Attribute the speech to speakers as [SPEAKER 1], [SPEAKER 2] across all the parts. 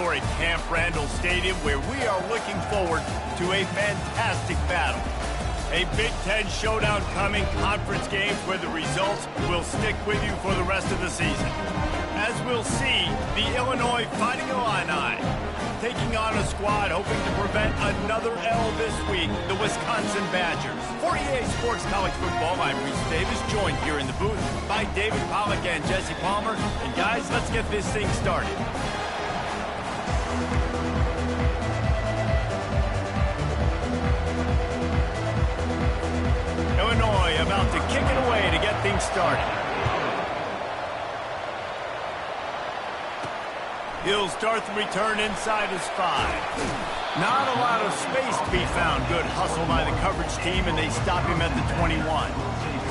[SPEAKER 1] historic Camp Randall Stadium, where we are looking forward to a fantastic battle. A Big Ten showdown coming, conference games where the results will stick with you for the rest of the season. As we'll see, the Illinois Fighting Illini taking on a squad hoping to prevent another L this week, the Wisconsin Badgers. For EA Sports College Football, I'm Reese Davis, joined here in the booth by David Pollack and Jesse Palmer. And guys, let's get this thing started. Illinois about to kick it away to get things started. He'll start the return inside his 5. Not a lot of space to be found. Good hustle by the coverage team, and they stop him at the 21.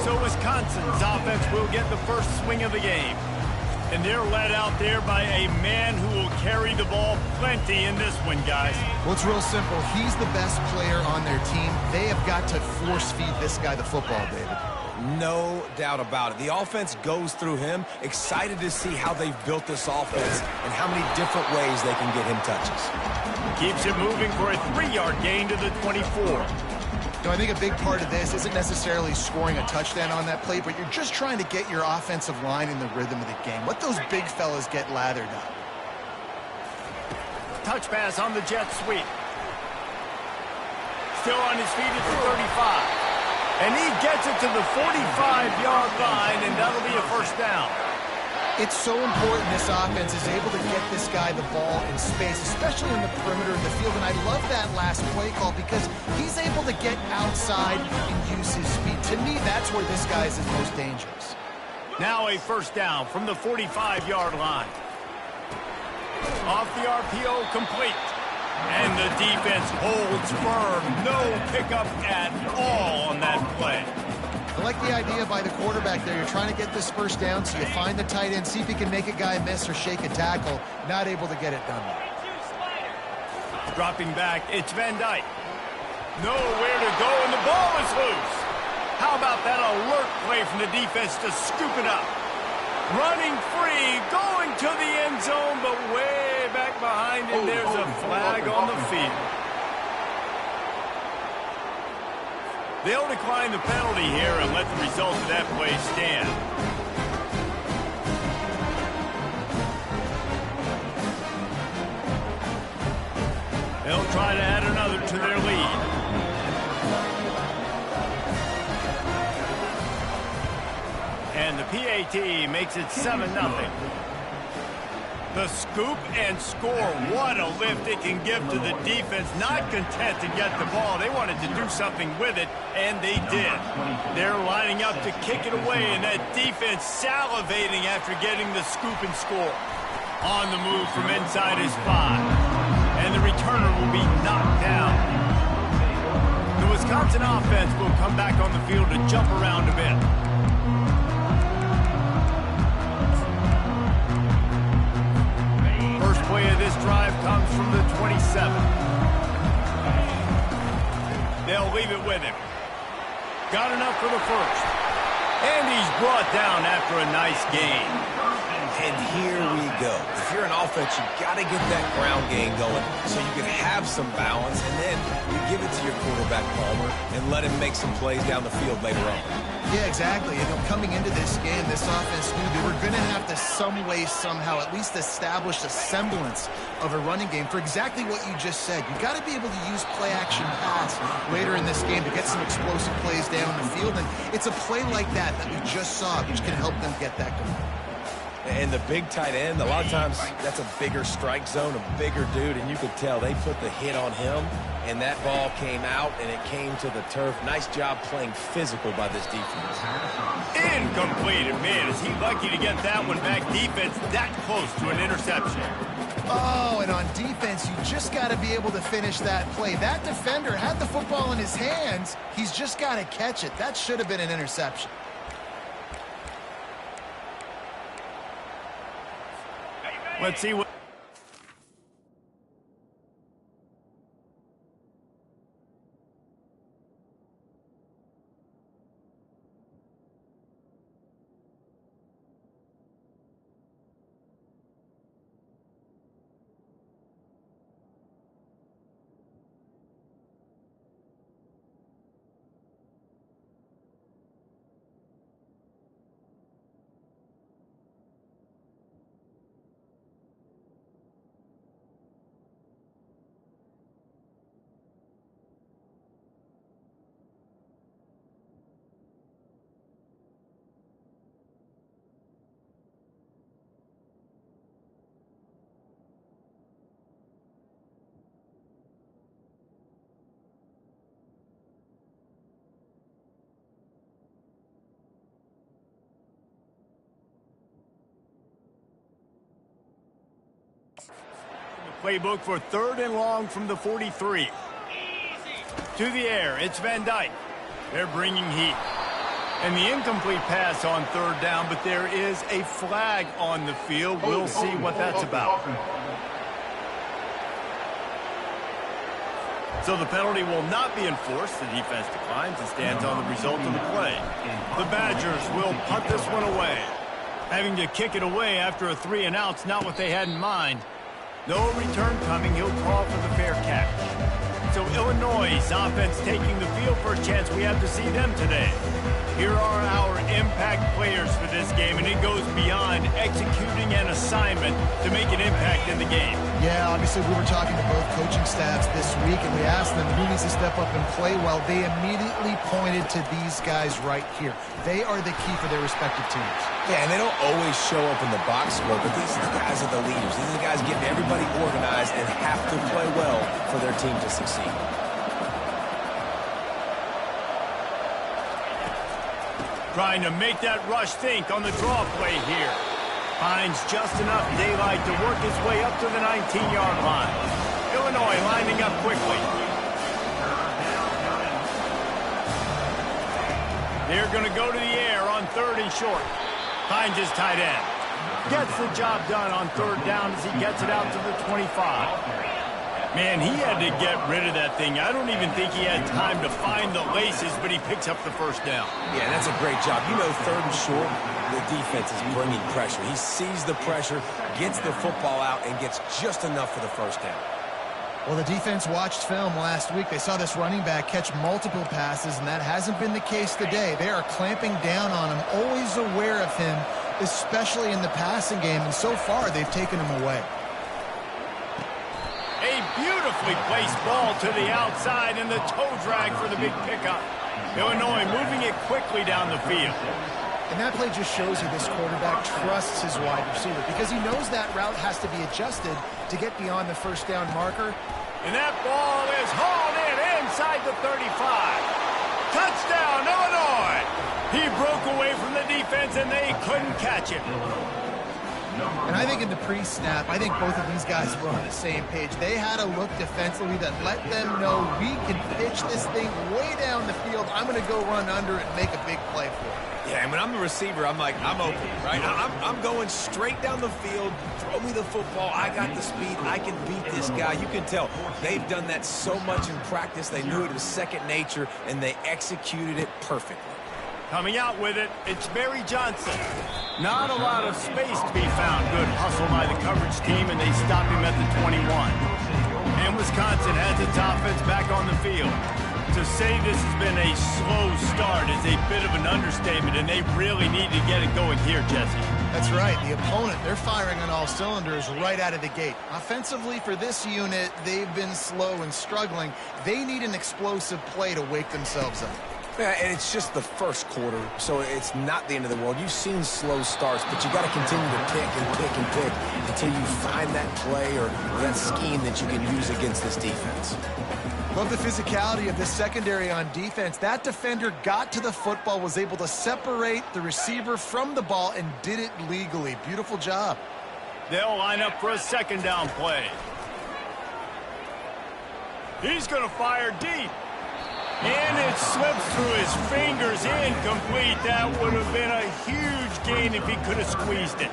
[SPEAKER 1] So Wisconsin's offense will get the first swing of the game. And they're led out there by a man who will carry the ball plenty in this one, guys.
[SPEAKER 2] Well, it's real simple. He's the best player on their team. They have got to force-feed this guy the football, David.
[SPEAKER 3] No doubt about it. The offense goes through him. Excited to see how they've built this offense and how many different ways they can get him touches.
[SPEAKER 1] Keeps it moving for a 3-yard gain to the 24.
[SPEAKER 2] No, I think a big part of this isn't necessarily scoring a touchdown on that play, but you're just trying to get your offensive line in the rhythm of the game. Let those big fellas get lathered up.
[SPEAKER 1] Touch pass on the jet sweep. Still on his feet at the 35. And he gets it to the 45-yard line, and that'll be a first down.
[SPEAKER 2] It's so important this offense is able to get this guy the ball in space, especially in the perimeter of the field. And I love that last play call because he's able to get outside and use his speed. To me, that's where this guy is most dangerous.
[SPEAKER 1] Now a first down from the 45-yard line. Off the RPO, complete. And the defense holds firm. No pickup at all on that play.
[SPEAKER 2] I like the idea by the quarterback there. You're trying to get this first down, so you find the tight end, see if you can make a guy miss or shake a tackle. Not able to get it done.
[SPEAKER 1] Dropping back, it's Van Dyke. Nowhere to go, and the ball is loose. How about that alert play from the defense to scoop it up? Running free, going to the end zone, but way back behind him, there's a flag on the field. They'll decline the penalty here and let the result of that play stand. They'll try to add another to their lead. And the PAT makes it 7-0. The scoop and score. What a lift it can give to the defense. Not content to get the ball. They wanted to do something with it, and they did. They're lining up to kick it away, and that defense salivating after getting the scoop and score. On the move from inside his 5. And the returner will be knocked down. The Wisconsin offense will come back on the field to jump around a bit. First play of this drive comes from the 27. They'll leave it with him. Got enough for the first. And he's brought down after a nice gain.
[SPEAKER 3] And here we go. If you're an offense, you got to get that ground game going so you can have some balance, and then you give it to your quarterback, Palmer, and let him make some plays down the field later on.
[SPEAKER 2] Yeah, exactly. You know, coming into this game, this offense knew they were going to have to some way, somehow, at least establish a semblance of a running game for exactly what you just said. You got to be able to use play-action pass later in this game to get some explosive plays down the field, and it's a play like that we just saw, which can help them get that going.
[SPEAKER 3] And the big tight end, a lot of times that's a bigger strike zone, a bigger dude, and you could tell they put the hit on him, and that ball came out, and it came to the turf. Nice job playing physical by this defense.
[SPEAKER 1] Incomplete. And man, is he lucky to get that one back. Defense that close to an interception.
[SPEAKER 2] Oh, and on defense, you just got to be able to finish that play. That defender had the football in his hands. He's just got to catch it. That should have been an interception.
[SPEAKER 1] Let's see what... The playbook for 3rd and long from the 43. To the air, it's Van Dyke. They're bringing heat. And the incomplete pass on 3rd down, but there is a flag on the field. We'll see what that's about. So the penalty will not be enforced. The defense declines and stands on the result of the play. The Badgers will punt this one away. Having to kick it away after a 3-and-out's not what they had in mind. No return coming. He'll call for the fair catch. So Illinois' offense taking the field for a chance. We have to see them today. Here are our impact players for this game, and it goes beyond executing an assignment to make an impact in the game.
[SPEAKER 2] Yeah, obviously we were talking to both coaching staffs this week, and we asked them who needs to step up and play well. They immediately pointed to these guys right here. They are the key for their respective teams.
[SPEAKER 3] Yeah, and they don't always show up in the box score, but these guys are the leaders. These are the guys getting everybody organized and have to play well for their team to succeed.
[SPEAKER 1] Trying to make that rush think on the draw play here. Finds just enough daylight to work his way up to the 19-yard line. Illinois lining up quickly. They're going to go to the air on 3rd and short. Finds his tight end. Gets the job done on 3rd down as he gets it out to the 25. Man, he had to get rid of that thing. I don't even think he had time to find the laces, but he picks up the 1st down.
[SPEAKER 3] Yeah, that's a great job. You know, 3rd and short, the defense is bringing pressure. He sees the pressure, gets the football out, and gets just enough for the 1st down.
[SPEAKER 2] Well, the defense watched film last week. They saw this running back catch multiple passes, and that hasn't been the case today. They are clamping down on him, always aware of him, especially in the passing game, and so far they've taken him away.
[SPEAKER 1] A beautifully placed ball to the outside and the toe drag for the big pickup. Illinois moving it quickly down the field.
[SPEAKER 2] And that play just shows you this quarterback trusts his wide receiver because he knows that route has to be adjusted to get beyond the 1st down marker.
[SPEAKER 1] And that ball is hauled in inside the 35. Touchdown, Illinois! He broke away from the defense and they couldn't catch him.
[SPEAKER 2] And I think in the pre-snap, I think both of these guys were on the same page. They had a look defensively that let them know we can pitch this thing way down the field. I'm going to go run under it and make a big play for it.
[SPEAKER 3] Yeah, and when I'm the receiver, I'm like, I'm open, right? I'm going straight down the field. Throw me the football. I got the speed. I can beat this guy. You can tell they've done that so much in practice. They knew it was second nature, and they executed it perfectly.
[SPEAKER 1] Coming out with it, it's Barry Johnson. Not a lot of space to be found. Good hustle by the coverage team, and they stop him at the 21. And Wisconsin has its offense back on the field. To say this has been a slow start is a bit of an understatement, and they really need to get it going here, Jesse.
[SPEAKER 2] That's right. The opponent, they're firing on all cylinders right out of the gate. Offensively, for this unit, they've been slow and struggling. They need an explosive play to wake themselves up.
[SPEAKER 3] Yeah, and it's just the 1st quarter, so it's not the end of the world. You've seen slow starts, but you got to continue to pick and pick and pick until you find that play or that scheme that you can use against this defense.
[SPEAKER 2] Love the physicality of this secondary on defense. That defender got to the football, was able to separate the receiver from the ball, and did it legally. Beautiful job.
[SPEAKER 1] They'll line up for a 2nd down play. He's going to fire deep. And it slips through his fingers, incomplete. That would have been a huge gain if he could have squeezed it.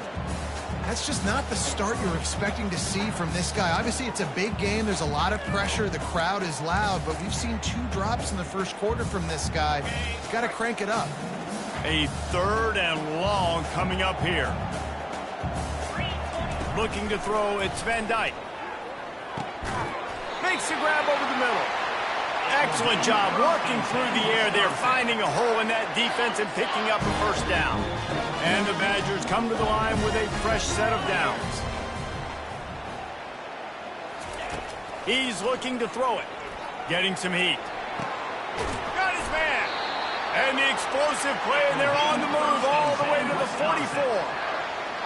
[SPEAKER 2] That's just not the start you're expecting to see from this guy. Obviously, it's a big game. There's a lot of pressure. The crowd is loud, but we've seen 2 drops in the 1st quarter from this guy. He's got to crank it up.
[SPEAKER 1] A 3rd and long coming up here. Looking to throw, it's Van Dyke. Makes the grab over the middle. Excellent job working through the air there, finding a hole in that defense and picking up a 1st down. And the Badgers come to the line with a fresh set of downs. He's looking to throw it. Getting some heat. Got his man. And the explosive play, and they're on the move all the way to the 44.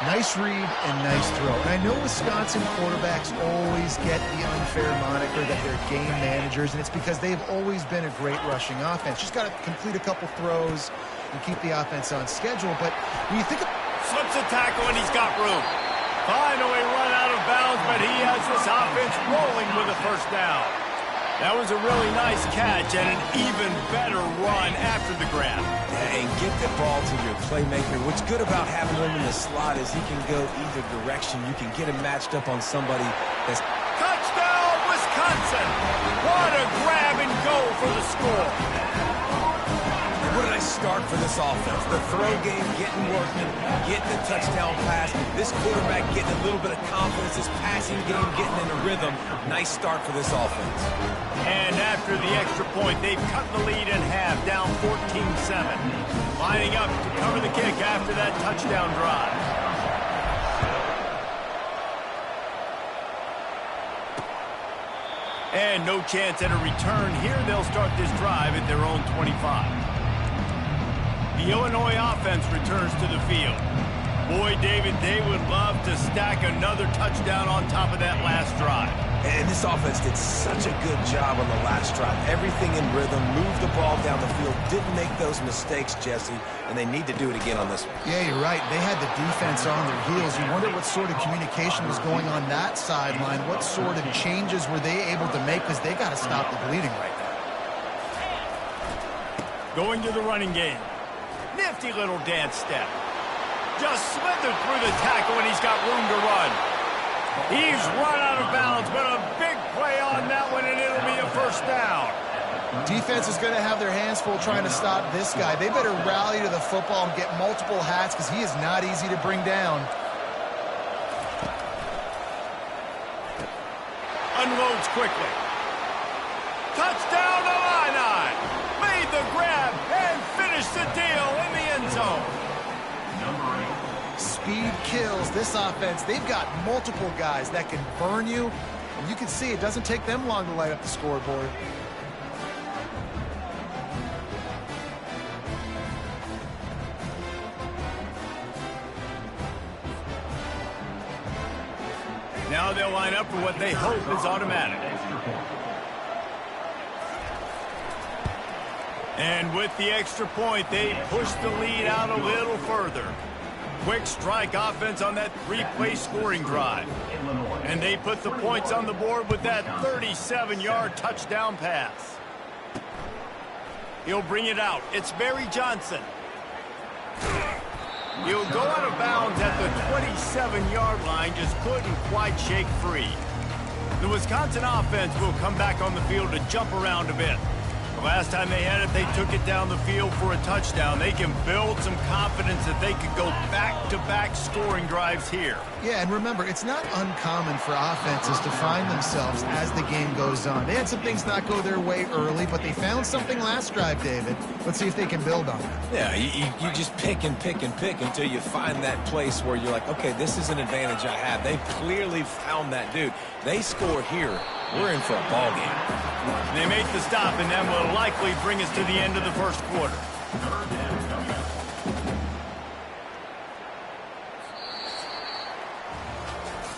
[SPEAKER 2] Nice read and nice throw. And I know Wisconsin quarterbacks always get the unfair moniker that they're game managers, and it's because they've always been a great rushing offense. Just got to complete a couple throws and keep the offense on schedule. But when you think of...
[SPEAKER 1] Slips a tackle, and he's got room. Finally run out of bounds, but he has this offense rolling with a first down. That was a really nice catch and an even better run after the grab.
[SPEAKER 3] Yeah, and get the ball to your playmaker. What's good about having him in the slot is he can go either direction. You can get him matched up on somebody that's...
[SPEAKER 1] Touchdown, Wisconsin! What a grab and go for the score.
[SPEAKER 3] What a nice start for this offense. The throw game getting working, getting the touchdown pass. This quarterback getting a little bit of confidence. This passing game getting in a rhythm. Nice start for this offense.
[SPEAKER 1] And after the extra point, they've cut the lead in half, down 14-7. Lining up to cover the kick after that touchdown drive. And no chance at a return here. They'll start this drive at their own 25. The Illinois offense returns to the field. Boy, David, they would love to stack another touchdown on top of that last drive.
[SPEAKER 3] And this offense did such a good job on the last drive. Everything in rhythm, moved the ball down the field, didn't make those mistakes, Jesse, and they need to do it again on this one.
[SPEAKER 2] Yeah, you're right. They had the defense on their heels. You wonder what sort of communication was going on that sideline. What sort of changes were they able to make, because they got to stop the bleeding right now.
[SPEAKER 1] Going to the running game. Nifty little dance step. Just slithered through the tackle, and he's got room to run. He's run out of bounds, but a big play on that one, and it'll be a first down.
[SPEAKER 2] Defense is going to have their hands full trying to stop this guy. They better rally to the football and get multiple hats, because he is not easy to bring down.
[SPEAKER 1] Unloads quickly. Touchdown Illini! Made the grab and finished the deal in the end zone.
[SPEAKER 2] Speed kills this offense. They've got multiple guys that can burn you. And you can see it doesn't take them long to light up the scoreboard.
[SPEAKER 1] Now they'll line up for what they hope is automatic. And with the extra point, they push the lead out a little further. Quick strike offense on that three-play scoring drive. And they put the points on the board with that 37-yard touchdown pass. He'll bring it out. It's Barry Johnson. He'll go out of bounds at the 27-yard line, just couldn't quite shake free. The Wisconsin offense will come back on the field to jump around a bit. Last time they had it, they took it down the field for a touchdown. They can build some confidence that they could go back-to-back scoring drives here.
[SPEAKER 2] Yeah, and remember, it's not uncommon for offenses to find themselves as the game goes on. They had some things not go their way early, but they found something last drive, David. Let's see if they can build on that.
[SPEAKER 3] Yeah, you just pick and pick and pick until you find that place where you're like, okay, this is an advantage I have. They clearly found that dude. They score here. We're in for a ball game.
[SPEAKER 1] They make the stop, and that will likely bring us to the end of the first quarter.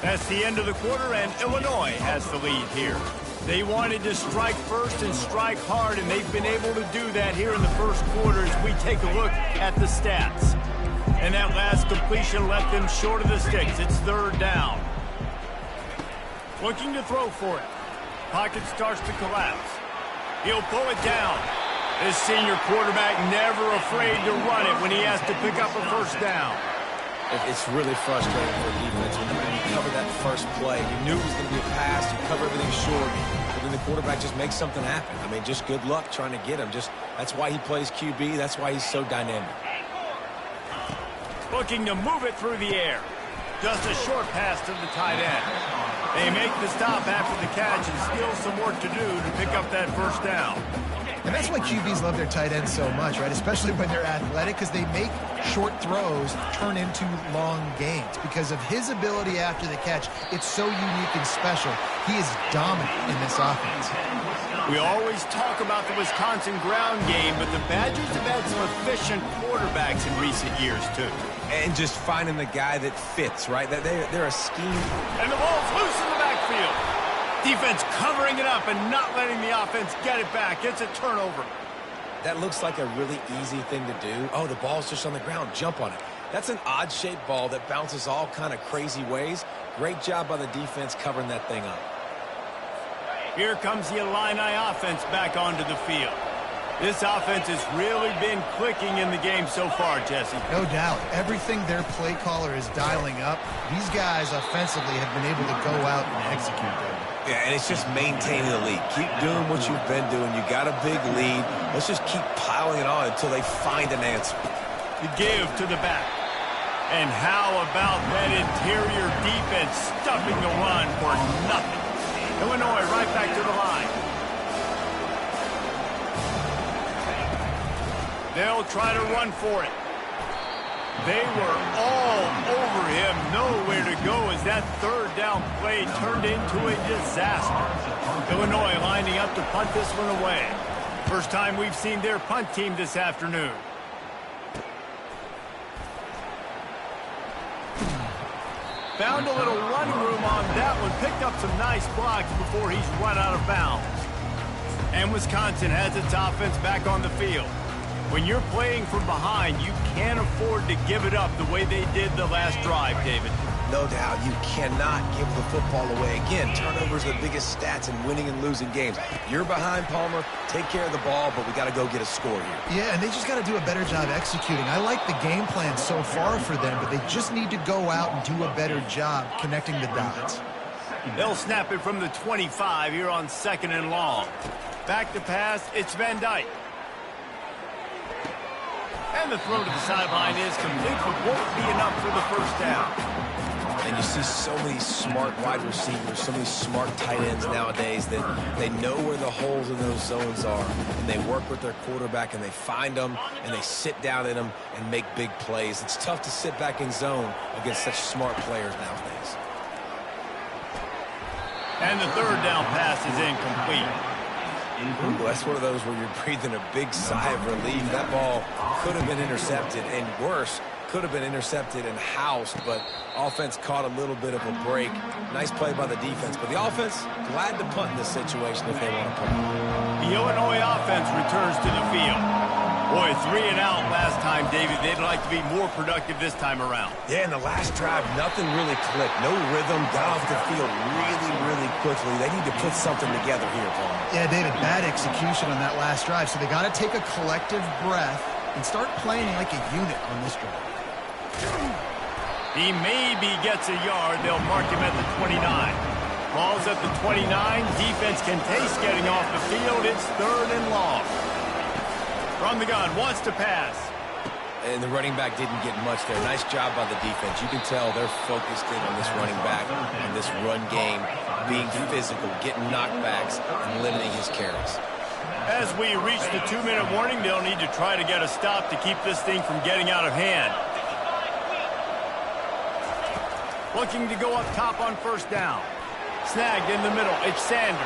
[SPEAKER 1] That's the end of the quarter, and Illinois has the lead here. They wanted to strike first and strike hard, and they've been able to do that here in the first quarter as we take a look at the stats. And that last completion left them short of the sticks. It's third down. Looking to throw for it. Pocket starts to collapse. He'll pull it down. This senior quarterback never afraid to run it when he has to pick up a first down.
[SPEAKER 3] It's really frustrating for defense when you cover that first play. You knew it was going to be a pass. You cover everything short. But then the quarterback just makes something happen. I mean, just good luck trying to get him. That's why he plays QB. That's why he's so dynamic.
[SPEAKER 1] Looking to move it through the air. Just a short pass to the tight end. They make the stop after the catch and still some work to do to pick up that first down.
[SPEAKER 2] And that's why QBs love their tight ends so much, right? Especially when they're athletic, because they make short throws turn into long gains. Because of his ability after the catch, it's so unique and special. He is dominant in this offense.
[SPEAKER 1] We always talk about the Wisconsin ground game, but the Badgers have had some efficient quarterbacks in recent years, too.
[SPEAKER 3] And just finding the guy that fits, right? They're a scheme.
[SPEAKER 1] And the ball's loose in the backfield. Defense covering it up and not letting the offense get it back. It's a turnover.
[SPEAKER 3] That looks like a really easy thing to do. Oh, the ball's just on the ground. Jump on it. That's an odd-shaped ball that bounces all kind of crazy ways. Great job by the defense covering that thing up.
[SPEAKER 1] Here comes the Illini offense back onto the field. This offense has really been clicking in the game so far, Jesse.
[SPEAKER 2] No doubt. Everything their play caller is dialing up, these guys offensively have been able to go out and execute them.
[SPEAKER 3] Yeah, and it's just maintaining the lead. Keep doing what you've been doing. You got a big lead. Let's just keep piling it on until they find an answer.
[SPEAKER 1] The give to the back. And how about that interior defense stuffing the run for nothing? Illinois right back to the line. They'll try to run for it. They were all over him. Nowhere to go as that third down play turned into a disaster. Illinois lining up to punt this one away. First time we've seen their punt team this afternoon. Found a little running room on that one. Picked up some nice blocks before he's run out of bounds. And Wisconsin has its offense back on the field. When you're playing from behind, you can't afford to give it up the way they did the last drive, David.
[SPEAKER 3] No doubt, you cannot give the football away. Again, turnovers are the biggest stats in winning and losing games. You're behind, Palmer. Take care of the ball, but we got to go get a score here.
[SPEAKER 2] Yeah, and they just got to do a better job executing. I like the game plan so far for them, but they just need to go out and do a better job connecting the dots.
[SPEAKER 1] They'll snap it from the 25 here on 2nd and long. Back to pass, it's Van Dyke. And the throw to the sideline is complete, but won't be enough for the first down.
[SPEAKER 3] And you see so many smart wide receivers, so many smart tight ends nowadays that they know where the holes in those zones are. And they work with their quarterback, and they find them, and they sit down in them and make big plays. It's tough to sit back in zone against such smart players nowadays.
[SPEAKER 1] And the third down pass is incomplete.
[SPEAKER 3] Ooh, that's one of those where you're breathing a big sigh of relief. That ball could have been intercepted, and worse, could have been intercepted and housed, but offense caught a little bit of a break. Nice play by the defense, but the offense glad to punt in this situation if they want to punt.
[SPEAKER 1] The Illinois offense returns to the field. Boy, 3 and out last time, David. They'd like to be more productive this time around.
[SPEAKER 3] Yeah, in the last drive, nothing really clicked. No rhythm, got off the field really quickly. They need to put something together here, Paul.
[SPEAKER 2] Yeah, David, bad execution on that last drive, so they got to take a collective breath and start playing like a unit on this drive.
[SPEAKER 1] He maybe gets a yard. They'll mark him at the 29. Ball's at the 29. Defense can taste getting off the field. It's 3rd and long. From the gun, wants to pass.
[SPEAKER 3] And the running back didn't get much there. Nice job by the defense. You can tell they're focused in on this running back and this run game, being physical, getting knockbacks, and limiting his carries.
[SPEAKER 1] As we reach the 2-minute warning, they'll need to try to get a stop to keep this thing from getting out of hand. Looking to go up top on first down. Snagged in the middle. It's Sanders.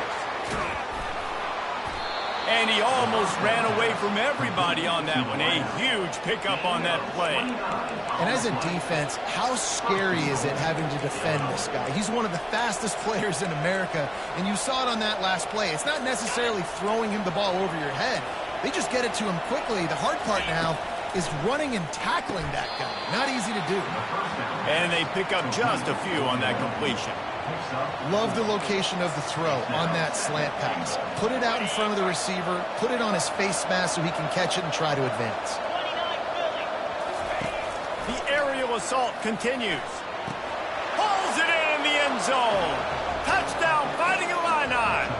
[SPEAKER 1] And he almost ran away from everybody on that one. A huge pickup on that play.
[SPEAKER 2] And as a defense, how scary is it having to defend this guy? He's one of the fastest players in America, and you saw it on that last play. It's not necessarily throwing him the ball over your head. They just get it to him quickly. The hard part now is running and tackling that guy. Not easy to do.
[SPEAKER 1] And they pick up just a few on that completion.
[SPEAKER 2] Love the location of the throw on that slant pass. Put it out in front of the receiver, put it on his face mask so he can catch it and try to advance.
[SPEAKER 1] The aerial assault continues. Pulls it in the end zone. Touchdown, Fighting Illini.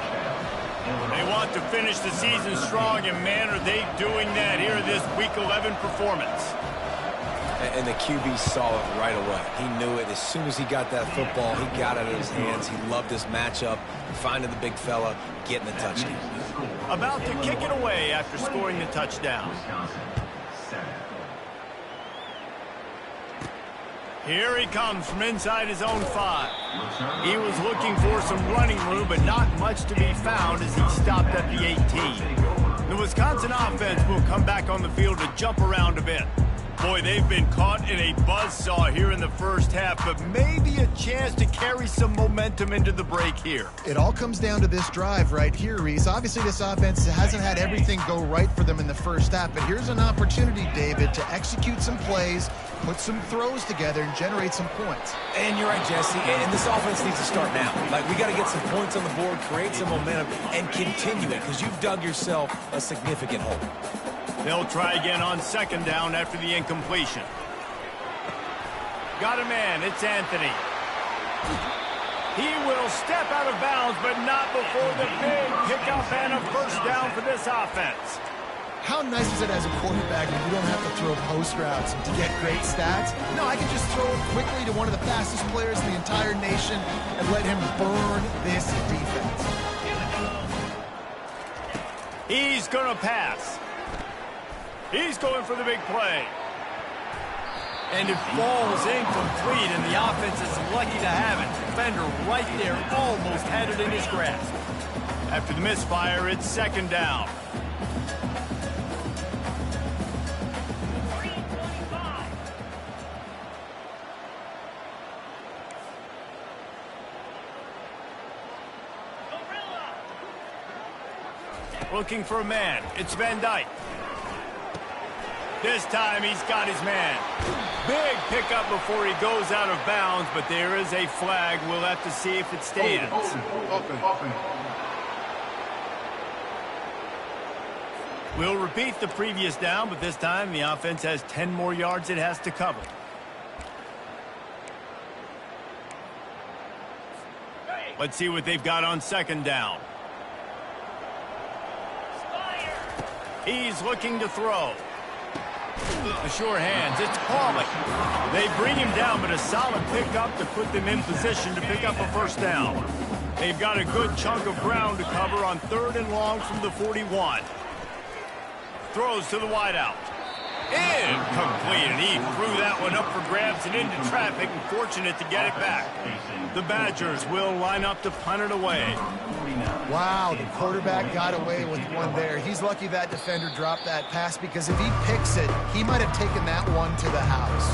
[SPEAKER 1] They want to finish the season strong, and man, are they doing that here in this Week 11 performance.
[SPEAKER 3] And the QB saw it right away. He knew it. As soon as he got that football, he got it in his hands. He loved his matchup, finding the big fella, getting the touchdown.
[SPEAKER 1] About to kick it away after scoring the touchdown. Here he comes from inside his own 5. He was looking for some running room, but not much to be found as he stopped at the 18. The Wisconsin offense will come back on the field to jump around a bit. Boy, they've been caught in a buzzsaw here in the first half, but maybe a chance to carry some momentum into the break here.
[SPEAKER 2] It all comes down to this drive right here, Reese. Obviously, this offense hasn't had everything go right for them in the first half, but here's an opportunity, David, to execute some plays, put some throws together, and generate some points.
[SPEAKER 3] And you're right, Jesse, and this offense needs to start now. Like, we got to get some points on the board, create some momentum, and continue it, because you've dug yourself a significant hole.
[SPEAKER 1] They'll try again on second down after the incompletion. Got a man, it's Anthony. He will step out of bounds, but not before the big pickup and a first down for this offense.
[SPEAKER 2] How nice is it as a quarterback when you don't have to throw post routes to get great stats? No, I can just throw it quickly to one of the fastest players in the entire nation and let him burn this defense.
[SPEAKER 1] He's going to pass. He's going for the big play. And it falls incomplete, and the offense is lucky to have it. Defender right there almost had it in his grasp. After the misfire, it's second down. Looking for a man. It's Van Dyke. This time he's got his man. Big pickup before he goes out of bounds, but there is a flag. We'll have to see if it stands.
[SPEAKER 4] Open.
[SPEAKER 1] We'll repeat the previous down, but this time the offense has 10 more yards it has to cover. Let's see what they've got on second down. He's looking to throw. The sure hands, it's Pauly. They bring him down, but a solid pickup to put them in position to pick up a first down. They've got a good chunk of ground to cover on third and long from the 41. Throws to the wideout. Incomplete, and he threw that one up for grabs and into traffic, and fortunate to get it back. The Badgers will line up to punt it away.
[SPEAKER 2] Wow, the quarterback got away with one there. He's lucky that defender dropped that pass, because if he picks it, he might have taken that one to the house.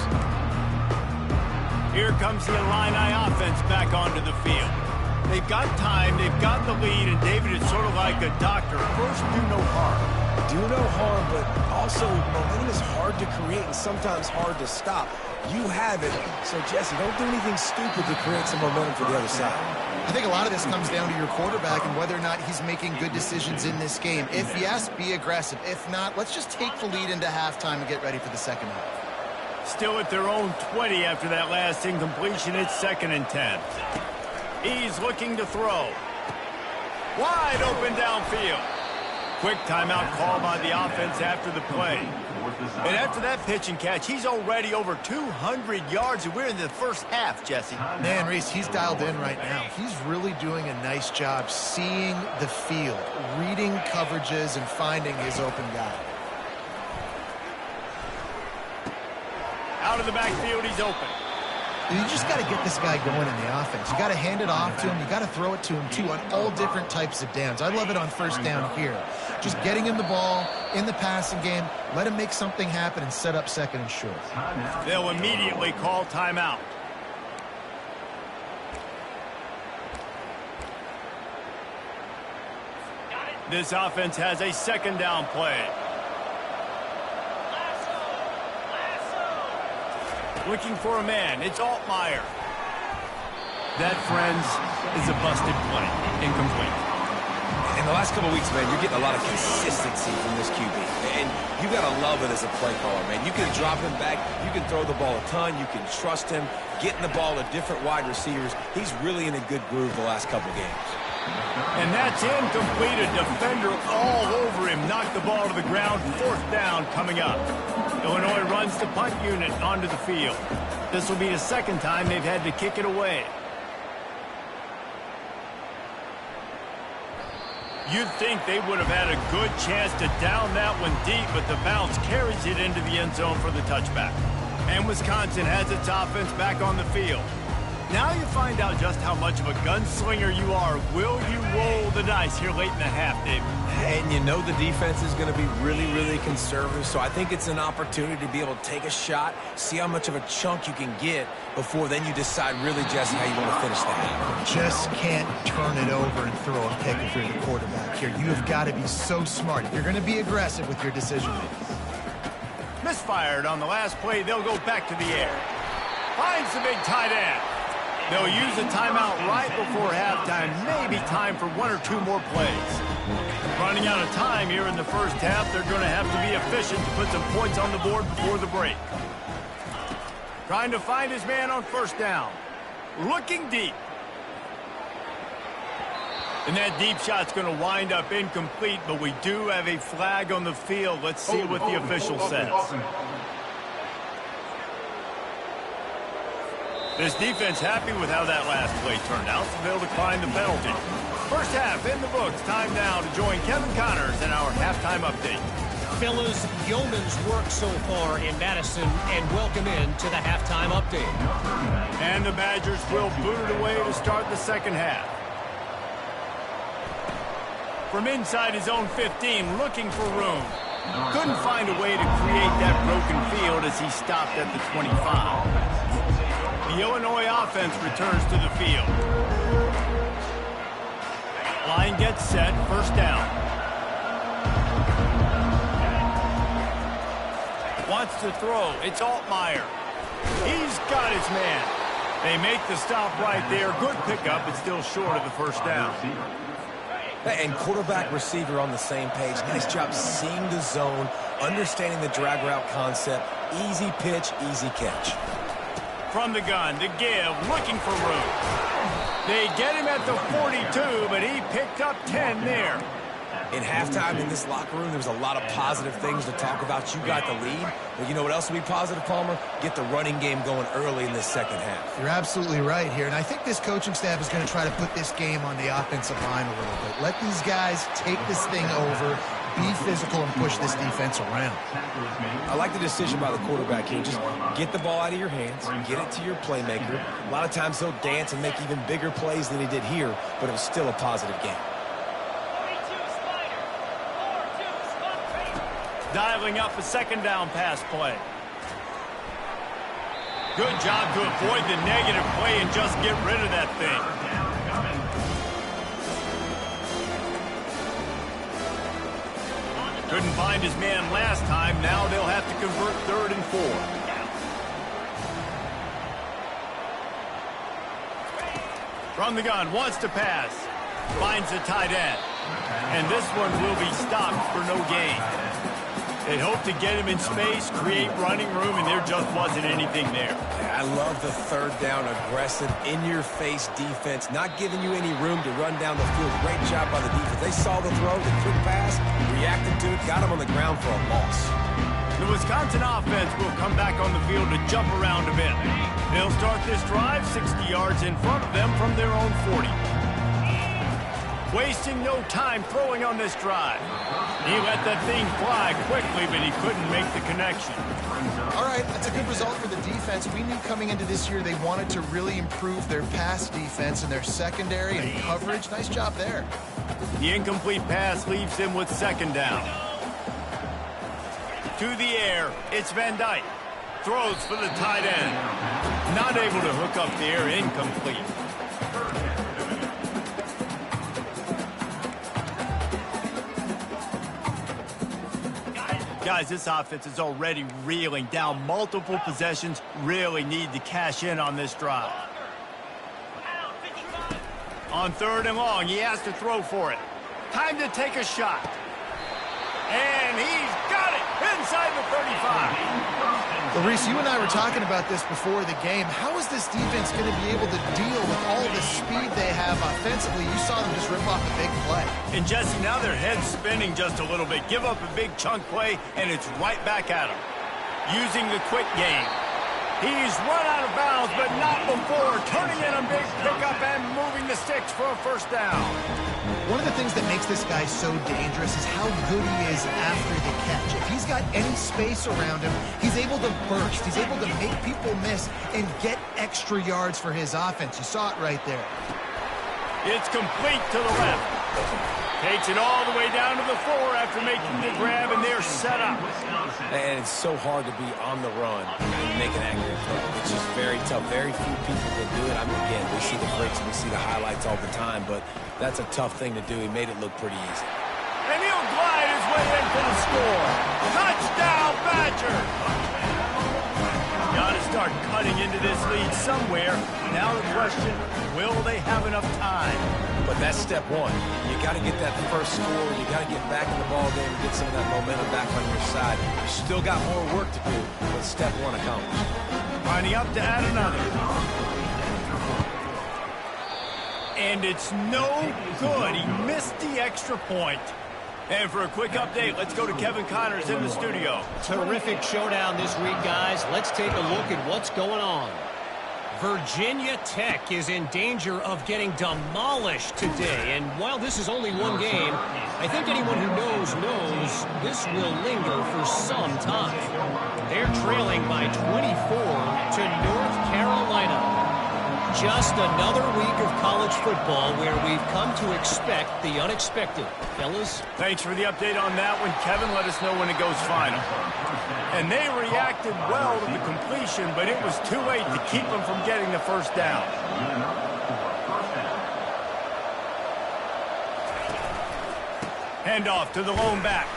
[SPEAKER 1] Here comes the Illini offense back onto the field. They've got time, they've got the lead, and David is sort of like a doctor. First, do no harm.
[SPEAKER 3] Do no harm, but also momentum is hard to create and sometimes hard to stop. You have it, so Jesse, don't do anything stupid to create some momentum for the other side.
[SPEAKER 2] I think a lot of this comes down to your quarterback and whether or not he's making good decisions in this game. If yes, be aggressive. If not, let's just take the lead into halftime and get ready for the second half.
[SPEAKER 1] Still at their own 20 after that last incompletion. It's second and 10. He's looking to throw. Wide open downfield. Quick timeout call by the offense after the play. And after that pitch and catch, he's already over 200 yards, and we're in the first half, Jesse.
[SPEAKER 2] Man, Reese, he's dialed in right now. He's really doing a nice job seeing the field, reading coverages, and finding his open guy.
[SPEAKER 1] Out of the backfield, he's open.
[SPEAKER 2] You just got to get this guy going in the offense. You got to hand it off to him. You got to throw it to him, too, on all different types of downs. I love it on first down here. Just getting him the ball in the passing game, let him make something happen and set up second and short.
[SPEAKER 1] They'll immediately call timeout. This offense has a second down play. Looking for a man. It's Altmaier. That, friends, is a busted play. Incomplete.
[SPEAKER 3] In the last couple of weeks, man, you're getting a lot of consistency from this QB. And you got to love it as a play caller, man. You can drop him back. You can throw the ball a ton. You can trust him. Getting the ball to different wide receivers. He's really in a good groove the last couple of games.
[SPEAKER 1] And that's incomplete. A defender all over him. Knocked the ball to the ground. Fourth down coming up. Illinois runs the punt unit onto the field. This will be the second time they've had to kick it away. You'd think they would have had a good chance to down that one deep, but the bounce carries it into the end zone for the touchback. And Wisconsin has its offense back on the field. Now you find out just how much of a gunslinger you are. Will you roll the dice here late in the half, David?
[SPEAKER 3] And you know the defense is going to be really, really conservative, so I think it's an opportunity to be able to take a shot, see how much of a chunk you can get before then you decide really, Jesse, how you want to finish that.
[SPEAKER 2] Just can't turn it over and throw a pick if you're the quarterback here. You have got to be so smart if you're going to be aggressive with your decision-making.
[SPEAKER 1] Misfired on the last play. They'll go back to the air. Finds the big tight end. They'll use a timeout right before halftime. Maybe time for one or two more plays. Running out of time here in the first half. They're going to have to be efficient to put some points on the board before the break. Trying to find his man on first down. Looking deep. And that deep shot's going to wind up incomplete, but we do have a flag on the field. Let's see what the official says. This defense happy with how that last play turned out, so they'll decline the penalty. First half in the books. Time now to join Kevin Connors in our halftime update.
[SPEAKER 4] Fellas, yeoman's work so far in Madison, and welcome in to the halftime update.
[SPEAKER 1] And the Badgers will boot it away to start the second half. From inside his own 15, looking for room. Couldn't find a way to create that broken field as he stopped at the 25. The Illinois offense returns to the field. Line gets set, first down. Wants to throw, it's Altmaier. He's got his man. They make the stop right there. Good pickup, but still short of the first down.
[SPEAKER 3] And quarterback receiver on the same page. Nice job seeing the zone, understanding the drag route concept. Easy pitch, easy catch.
[SPEAKER 1] From the gun, to give, looking for room. They get him at the 42, but he picked up 10 there.
[SPEAKER 3] In halftime in this locker room, there was a lot of positive things to talk about. You got the lead. But you know what else will be positive, Palmer? Get the running game going early in this second half.
[SPEAKER 2] You're absolutely right here, and I think this coaching staff is going to try to put this game on the offensive line a little bit. Let these guys take this thing over, be physical, and push this defense around.
[SPEAKER 3] I like the decision by the quarterback here. Just get the ball out of your hands, get it to your playmaker. A lot of times he'll dance and make even bigger plays than he did here, but it was still a positive game.
[SPEAKER 1] Dialing up a second down pass play. Good job to avoid the negative play and just get rid of that thing. Couldn't find his man last time. Now they'll have to convert 3rd and 4. From the gun, wants to pass. Finds the tight end. And this one will be stopped for no gain. They hoped to get him in space, create running room, and there just wasn't anything there.
[SPEAKER 3] I love the third down, aggressive, in-your-face defense, not giving you any room to run down the field. Great job by the defense. They saw the throw, the quick pass, reacted to it, got him on the ground for a loss.
[SPEAKER 1] The Wisconsin offense will come back on the field to jump around a bit. They'll start this drive 60 yards in front of them from their own 40. Wasting no time throwing on this drive. He let that thing fly quickly, but he couldn't make the connection.
[SPEAKER 2] All right, that's a good result for the defense. We knew coming into this year they wanted to really improve their pass defense and their secondary and coverage. Nice job there.
[SPEAKER 1] The incomplete pass leaves him with second down. To the air, it's Van Dyke. Throws for the tight end. Not able to hook up the air, incomplete. Guys, this offense is already reeling down multiple possessions. Really need to cash in on this drive. On 3rd and long, he has to throw for it. Time to take a shot. And he's got it inside the 35.
[SPEAKER 2] Well, Reese, you and I were talking about this before the game. How is this defense going to be able to deal with all the speed they have offensively? You saw them just rip off a big play.
[SPEAKER 1] And Jesse, now their head's spinning just a little bit. Give up a big chunk play, and it's right back at him. Using the quick game. He's run out of bounds, but not before. Turning in a big pickup and moving the sticks for a first down.
[SPEAKER 2] One of the things that makes this guy so dangerous is how good he is after the catch. If he's got any space around him, he's able to burst. He's able to make people miss and get extra yards for his offense. You saw it right there.
[SPEAKER 1] It's complete to the left. Takes it all the way down to the 4 after making the grab, and they're set up.
[SPEAKER 3] And it's so hard to be on the run and make an accurate throw. It's just very tough. Very few people can do it. I mean, again, we see the breaks and we see the highlights all the time, but that's a tough thing to do. He made it look pretty easy.
[SPEAKER 1] And he'll glide his way in for the score. Touchdown, Badgers! Got to start cutting into this lead somewhere. Now the question, will they have enough time?
[SPEAKER 3] But that's step one. You got to get that first score. You got to get back in the ball game and get some of that momentum back on your side. You still got more work to do, but step one accomplished.
[SPEAKER 1] Lining up to add another. And it's no good. He missed the extra point. And for a quick update, let's go to Kevin Connors in the studio.
[SPEAKER 4] Terrific showdown this week, guys. Let's take a look at what's going on. Virginia Tech is in danger of getting demolished today. And while this is only one game, I think anyone who knows this will linger for some time. They're trailing by 24 to North Carolina. Just another week of college football where we've come to expect the unexpected. Fellas?
[SPEAKER 1] Thanks for the update on that one, Kevin. Let us know when it goes final. And they reacted well to the completion, but it was too late to keep them from getting the first down. Handoff to the lone back.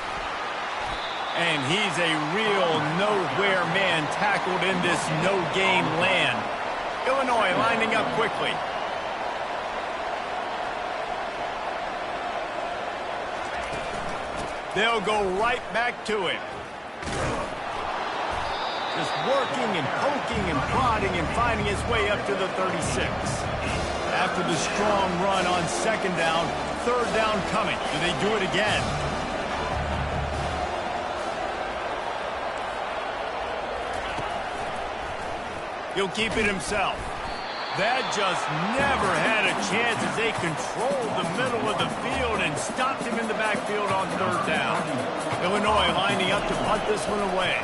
[SPEAKER 1] And he's a real nowhere man tackled in this no-game land. Illinois lining up quickly. They'll go right back to him. Just working and poking and prodding and finding his way up to the 36. After the strong run on second down, third down coming. Do they do it again? He'll keep it himself. That just never had a chance as they controlled the middle of the field and stopped him in the backfield on third down. Illinois lining up to punt this one away.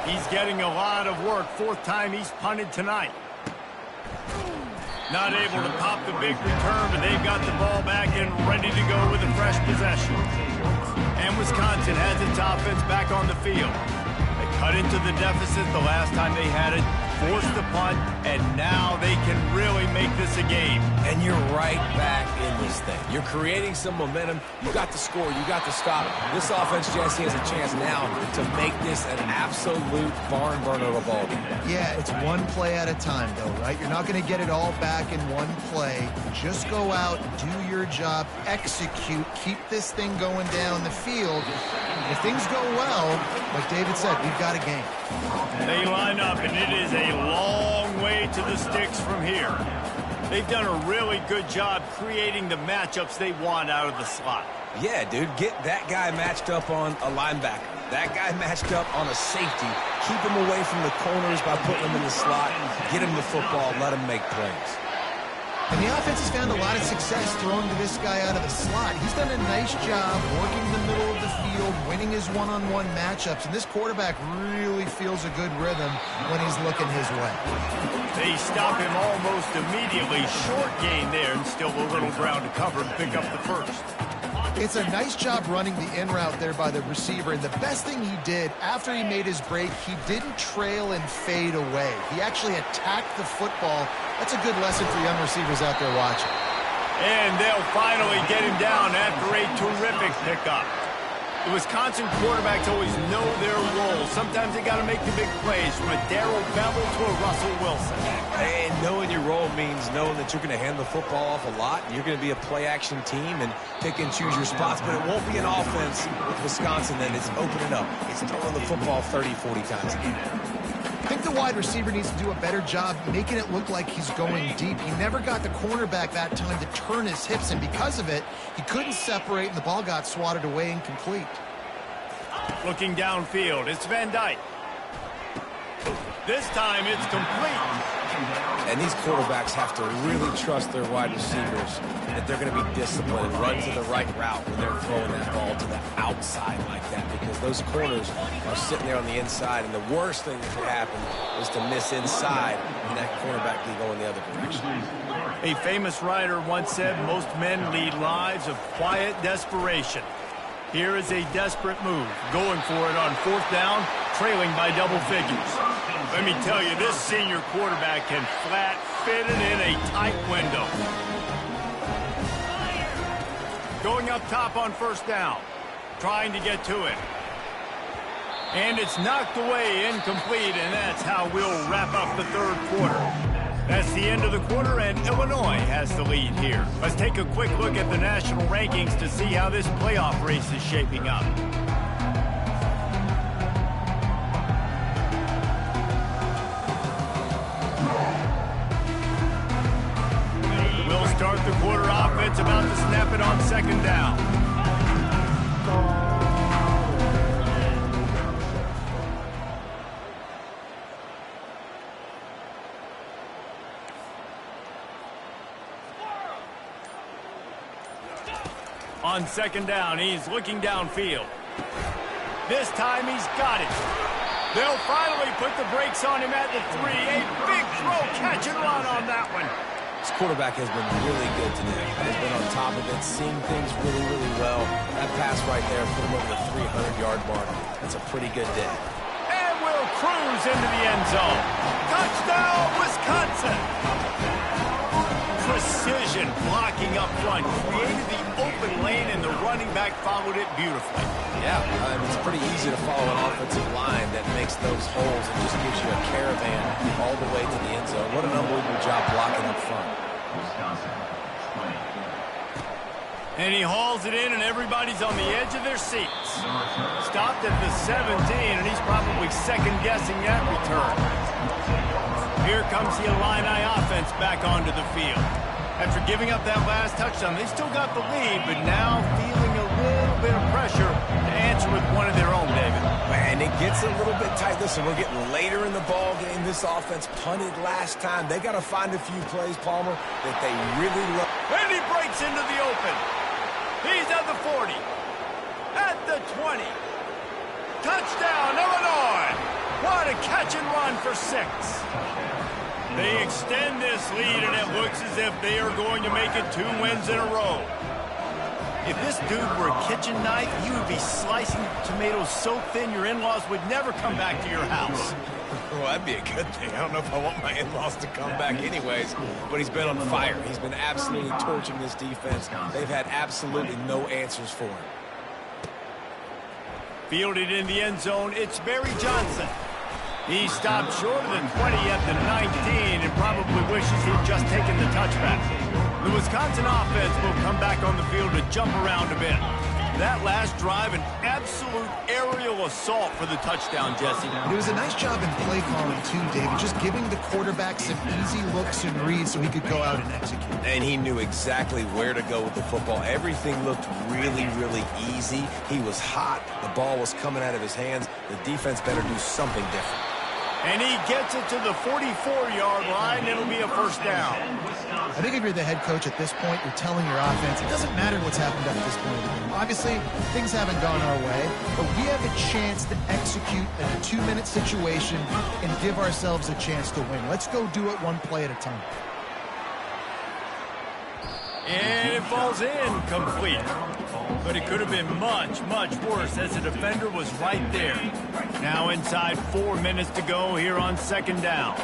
[SPEAKER 1] He's getting a lot of work. Fourth time he's punted tonight. Not able to pop the big return, but they've got the ball back and ready to go with a fresh possession. And Wisconsin has its offense back on the field. They cut into the deficit the last time they had it, forced the punt, and now they can really make this a game.
[SPEAKER 3] And you're right back in this thing. You're creating some momentum. You got the score. You got the stop. This offense, Jesse, has a chance now to make this an absolute barn burner of a ball game.
[SPEAKER 2] Yeah, it's one play at a time, though, right? You're not going to get it all back in one play. Just go out, do your job, execute, keep this thing going down the field. If things go well, like David said, we've got a game.
[SPEAKER 1] They line up, and it is a long way to the sticks from here. They've done a really good job creating the matchups they want out of the slot.
[SPEAKER 3] Yeah, dude, get that guy matched up on a linebacker. That guy matched up on a safety. Keep him away from the corners by putting him in the slot. Get him the football. Let him make plays.
[SPEAKER 2] And the offense has found a lot of success throwing to this guy out of the slot. He's done a nice job working the middle of the field, winning his one-on-one matchups, and this quarterback really feels a good rhythm when he's looking his way.
[SPEAKER 1] They stop him almost immediately. Short gain there, and still a little ground to cover to pick up the first.
[SPEAKER 2] It's a nice job running the in route there by the receiver, and the best thing he did after he made his break, he didn't trail and fade away. He actually attacked the football. That's a good lesson for young receivers out there watching.
[SPEAKER 1] And they'll finally get him down after a terrific pickup. The Wisconsin quarterbacks always know their role. Sometimes they got to make the big plays, from a Darrell Bevell to a Russell Wilson.
[SPEAKER 3] And knowing your role means knowing that you're going to hand the football off a lot. You're going to be a play-action team and pick and choose your spots, but it won't be an offense with Wisconsin that is opening up. It's throwing the football 30, 40 times a game.
[SPEAKER 2] I think the wide receiver needs to do a better job making it look like he's going deep. He never got the cornerback that time to turn his hips, and because of it, he couldn't separate, and the ball got swatted away incomplete.
[SPEAKER 1] Looking downfield, it's Van Dyke. This time it's complete.
[SPEAKER 3] And these quarterbacks have to really trust their wide receivers that they're going to be disciplined and run to the right route when they're throwing that ball to the outside like that, because those corners are sitting there on the inside, and the worst thing that could happen is to miss inside and that cornerback be going the other direction.
[SPEAKER 1] A famous writer once said, most men lead lives of quiet desperation. Here is a desperate move, going for it on 4th down, trailing by double figures. Let me tell you, this senior quarterback can flat fit it in a tight window. Going up top on 1st down, trying to get to it. And it's knocked away, incomplete, and that's how we'll wrap up the 3rd quarter. That's the end of the quarter, and Illinois has the lead here. Let's take a quick look at the national rankings to see how this playoff race is shaping up. We'll start the quarter offense, about to snap it on 2nd down. On 2nd down, he's looking downfield. This time he's got it. They'll finally put the brakes on him at the 3. A big throw, catch and run on that one.
[SPEAKER 3] This quarterback has been really good today. He's been on top of it, seeing things really, really well. That pass right there put him over the 300-yard mark. That's a pretty good day.
[SPEAKER 1] And we'll cruise into the end zone. Touchdown, Wisconsin! Precision blocking up front, created the open lane, and the running back followed it beautifully.
[SPEAKER 3] Yeah, it's pretty easy to follow an offensive line that makes those holes and just gives you a caravan all the way to the end zone. What an unbelievable job blocking up front.
[SPEAKER 1] And he hauls it in, and everybody's on the edge of their seats. Stopped at the 17, and he's probably second-guessing that return. Here comes the Illini offense back onto the field. After giving up that last touchdown, they still got the lead, but now feeling a little bit of pressure to answer with one of their own, David.
[SPEAKER 3] Man, it gets a little bit tight. Listen, we're getting later in the ball game. This offense punted last time. They got to find a few plays, Palmer, that they really love.
[SPEAKER 1] And he breaks into the open. He's at the 40. At the 20. Touchdown, Illinois! What a catch and run for 6. They extend this lead, and it looks as if they are going to make it 2 wins in a row. If this dude were a kitchen knife, you would be slicing tomatoes so thin your in-laws would never come back to your house.
[SPEAKER 3] Well, that'd be a good thing. I don't know if I want my in-laws to come back anyways, but he's been on fire. He's been absolutely torching this defense. They've had absolutely no answers for him.
[SPEAKER 1] Fielded in the end zone, it's Barry Johnson. He stopped short of the 20 at the 19 and probably wishes he'd just taken the touchback. The Wisconsin offense will come back on the field to jump around a bit. That last drive, an absolute aerial assault for the touchdown, Jesse.
[SPEAKER 2] It was a nice job in play calling, too, David, just giving the quarterback some easy looks and reads so he could go out and execute.
[SPEAKER 3] And he knew exactly where to go with the football. Everything looked really, really easy. He was hot. The ball was coming out of his hands. The defense better do something different.
[SPEAKER 1] And he gets it to the 44-yard line. It'll be a 1st down.
[SPEAKER 2] I think if you're the head coach at this point, you're telling your offense, it doesn't matter what's happened up to this point. Obviously, things haven't gone our way, but we have a chance to execute in a 2-minute situation and give ourselves a chance to win. Let's go do it one play at a time.
[SPEAKER 1] And it falls incomplete. But it could have been much, much worse as the defender was right there. Now inside 4 minutes to go here on 2nd down.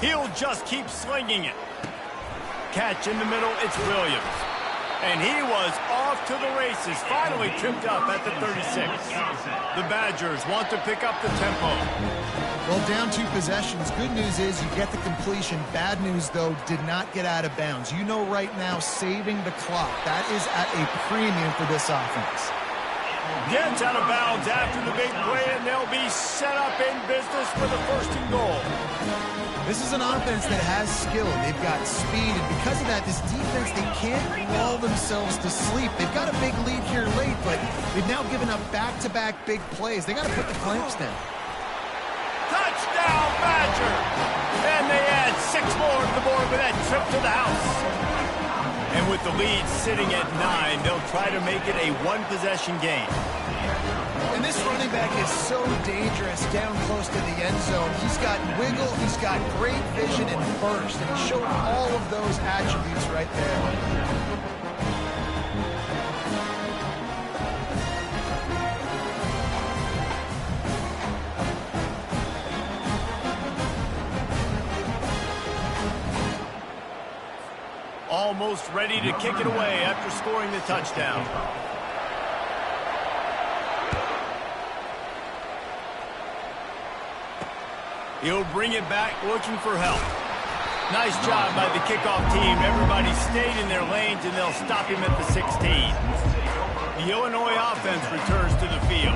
[SPEAKER 1] He'll just keep slinging it. Catch in the middle, it's Williams. And he was off to the races, finally tripped up at the 36. The Badgers want to pick up the tempo.
[SPEAKER 2] Well, down 2 possessions. Good news is you get the completion. Bad news, though, did not get out of bounds. You know right now, saving the clock. That is at a premium for this offense.
[SPEAKER 1] Gets out of bounds after the big play, and they'll be set up in business with a 1st and goal.
[SPEAKER 2] This is an offense that has skill. They've got speed, and because of that, this defense, they can't lull themselves to sleep. They've got a big lead here late, but they've now given up back-to-back big plays. They got to put the clamps down.
[SPEAKER 1] Touchdown, Badger! And they add 6 more to the board with that trip to the house. And with the lead sitting at 9, they'll try to make it a one-possession game.
[SPEAKER 2] And this running back is so dangerous down close to the end zone. He's got wiggle, he's got great vision and burst, and he showed all of those attributes right there.
[SPEAKER 1] Almost ready to kick it away after scoring the touchdown. He'll bring it back looking for help. Nice job by the kickoff team. Everybody stayed in their lanes, and they'll stop him at the 16. The Illinois offense returns to the field.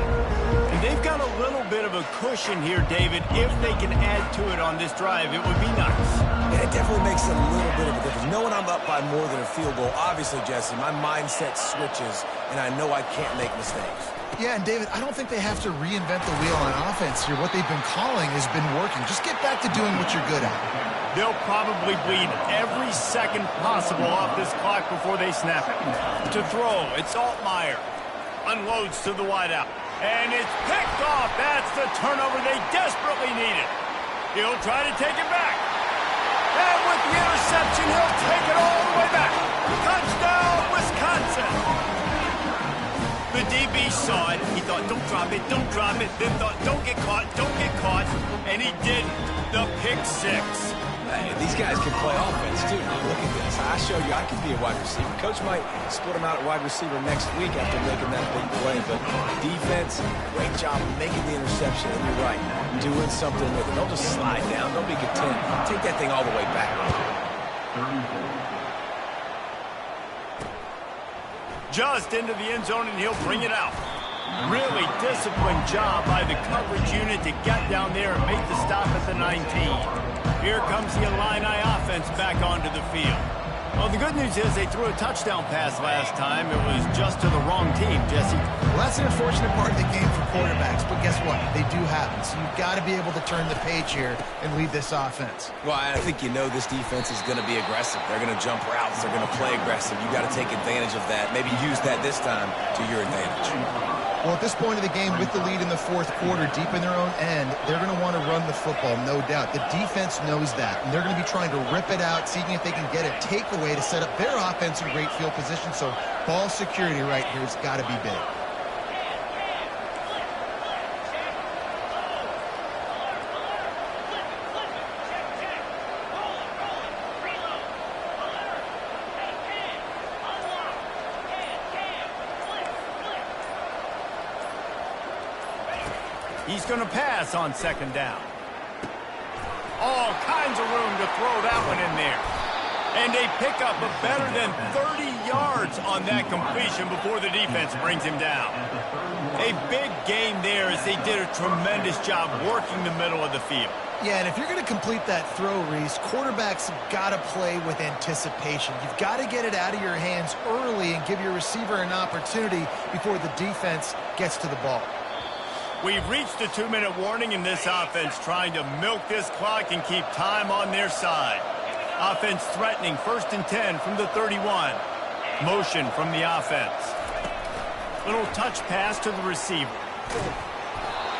[SPEAKER 1] And they've got a little bit of a cushion here, David. If they can add to it on this drive, it would be nice.
[SPEAKER 3] Yeah, it definitely makes a little bit of a difference. Knowing I'm up by more than a field goal, obviously, Jesse, my mindset switches, and I know I can't make mistakes.
[SPEAKER 2] Yeah, and David, I don't think they have to reinvent the wheel on offense here. What they've been calling has been working. Just get back to doing what you're good at.
[SPEAKER 1] They'll probably bleed every second possible off this clock before they snap it. To throw, it's Altmaier. Unloads to the wideout. And it's picked off. That's the turnover they desperately needed. He'll try to take it back. And with the interception, he'll take it all the way back. Touchdown, Wisconsin. The DB saw it. He thought, don't drop it, don't drop it. Then thought, don't get caught, don't get caught. And he didn't. The pick 6.
[SPEAKER 3] Hey, these guys can play offense, too. Now, look at this. I show you I can be a wide receiver. Coach might split him out at wide receiver next week after making that big play. But defense, great job making the interception. And you're right, doing something with it. Don't just slide down. Don't be content. Take that thing all the way back.
[SPEAKER 1] Just into the end zone, and he'll bring it out. Really disciplined job by the coverage unit to get down there and make the stop at the 19. Here comes the Illini offense back onto the field. Well, the good news is they threw a touchdown pass last time. It was just to the wrong team, Jesse.
[SPEAKER 2] Well, that's an unfortunate part of the game for quarterbacks, but guess what? They do happen. So you've got to be able to turn the page here and lead this offense.
[SPEAKER 3] Well, I think you know this defense is going to be aggressive. They're going to jump routes. They're going to play aggressive. You got to take advantage of that. Maybe use that this time to your advantage.
[SPEAKER 2] Well, at this point of the game, with the lead in the fourth quarter, deep in their own end, they're going to want to run the football, no doubt. The defense knows that, and they're going to be trying to rip it out, seeing if they can get a takeaway to set up their offense in great field position. So ball security right here has got to be big.
[SPEAKER 1] He's going to pass on second down. All kinds of room to throw that one in there. And they pick up a better than 30 yards on that completion before the defense brings him down. A big gain there as they did a tremendous job working the middle of the field.
[SPEAKER 2] Yeah, and if you're going to complete that throw, Reese, quarterbacks have got to play with anticipation. You've got to get it out of your hands early and give your receiver an opportunity before the defense gets to the ball.
[SPEAKER 1] We've reached the 2-minute warning in this offense, trying to milk this clock and keep time on their side. Offense threatening, 1st and 10 from the 31. Motion from the offense. Little touch pass to the receiver.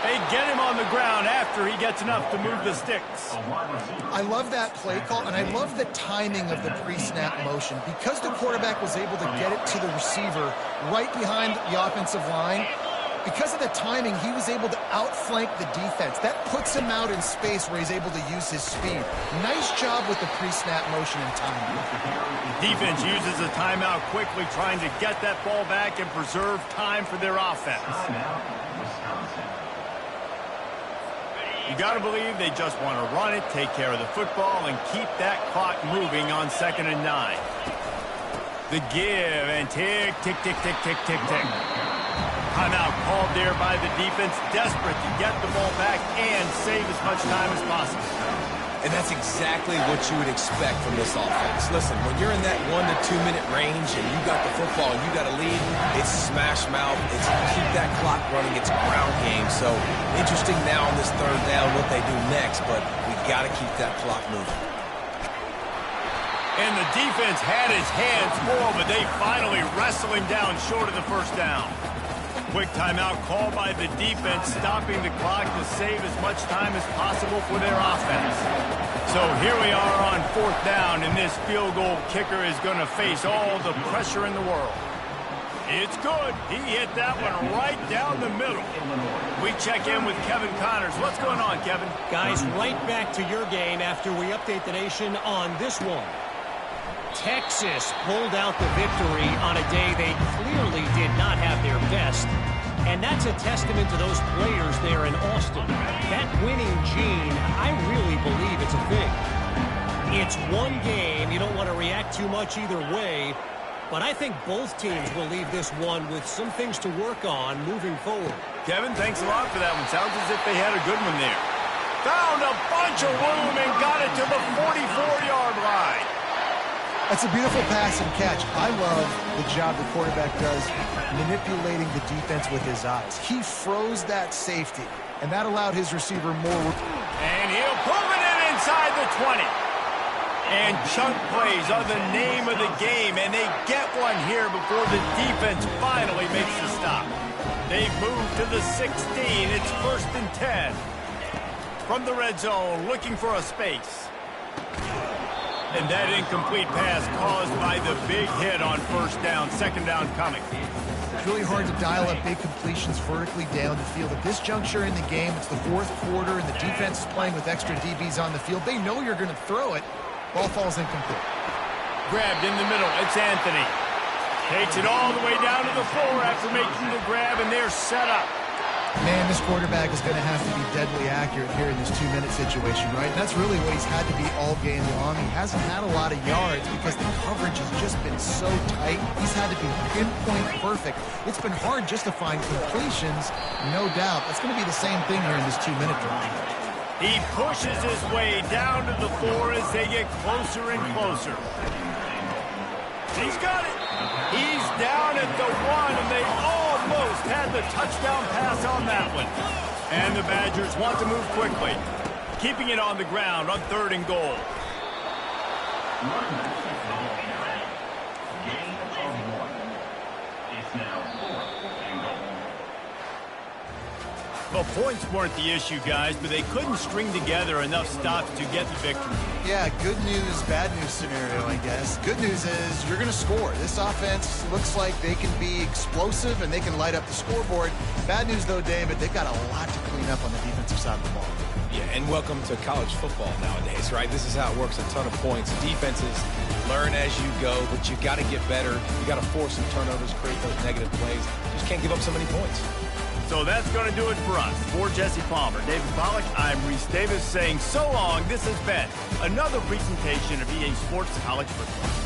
[SPEAKER 1] They get him on the ground after he gets enough to move the sticks.
[SPEAKER 2] I love that play call, and I love the timing of the pre-snap motion. Because the quarterback was able to get it to the receiver right behind the offensive line, because of the timing, he was able to outflank the defense. That puts him out in space where he's able to use his speed. Nice job with the pre-snap motion and timing.
[SPEAKER 1] Defense uses a timeout quickly, trying to get that ball back and preserve time for their offense. You got to believe they just want to run it, take care of the football, and keep that clock moving on 2nd and 9. The give and tick, tick, tick, tick, tick, tick, tick. Timeout called there by the defense, desperate to get the ball back and save as much time as possible.
[SPEAKER 3] And that's exactly what you would expect from this offense. Listen, when you're in that 1 to 2 minute range and you got the football and you got a lead, it's smash mouth, it's keep that clock running, it's ground game. So interesting now on this 3rd down what they do next, but we got to keep that clock moving.
[SPEAKER 1] And the defense had his hands full, but they finally wrestle him down short of the first down. Quick timeout called by the defense, stopping the clock to save as much time as possible for their offense. So here we are on 4th down, and this field goal kicker is going to face all the pressure in the world. It's good. He hit that one right down the middle. We check in with Kevin Connors. What's going on, Kevin?
[SPEAKER 4] Guys, right back to your game after we update the nation on this one. Texas pulled out the victory on a day they clearly did not have their best. And that's a testament to those players there in Austin. That winning gene, I really believe it's a thing. It's one game. You don't want to react too much either way. But I think both teams will leave this one with some things to work on moving forward.
[SPEAKER 1] Kevin, thanks a lot for that one. Sounds as if they had a good one there. Found a bunch of room and got it to the 44-yard line.
[SPEAKER 2] That's a beautiful pass and catch. I love the job the quarterback does manipulating the defense with his eyes. He froze that safety, and that allowed his receiver more room.
[SPEAKER 1] And he'll pull it in inside the 20. And chunk plays are the name of the game, and they get one here before the defense finally makes the stop. They've moved to the 16. It's 1st and 10. From the red zone, looking for a space. And that incomplete pass caused by the big hit on 1st down, 2nd down coming.
[SPEAKER 2] It's really hard to dial up big completions vertically down the field. At this juncture in the game, it's the 4th quarter, and the defense is playing with extra DBs on the field. They know you're going to throw it. Ball falls incomplete.
[SPEAKER 1] Grabbed in the middle. It's Anthony. Takes it all the way down to the floor after making the grab, and they're set up.
[SPEAKER 2] Man, this quarterback is going to have to be deadly accurate here in this 2-minute situation, right? And that's really what he's had to be all game long. He hasn't had a lot of yards because the coverage has just been so tight. He's had to be pinpoint perfect. It's been hard just to find completions, no doubt. That's going to be the same thing here in this 2-minute drive.
[SPEAKER 1] He pushes his way down to the 4 as they get closer and closer. He's got it. He's down at the 1, and they almost had the touchdown pass on that one. And the Badgers want to move quickly, keeping it on the ground on 3rd and goal. Well, points weren't the issue, guys, but they couldn't string together enough stops to get the victory.
[SPEAKER 2] Yeah, good news, bad news scenario, I guess. Good news is you're going to score. This offense looks like they can be explosive and they can light up the scoreboard. Bad news, though, David, they've got a lot to clean up on the defensive side of the ball.
[SPEAKER 3] Yeah, and welcome to college football nowadays, right? This is how it works, a ton of points. Defenses learn as you go, but you got to get better. You got to force some turnovers, create those negative plays. You just can't give up so many points.
[SPEAKER 1] So that's going to do it for us. For Jesse Palmer, David Pollack, I'm Reese Davis saying so long. This has been another presentation of EA Sports College Football.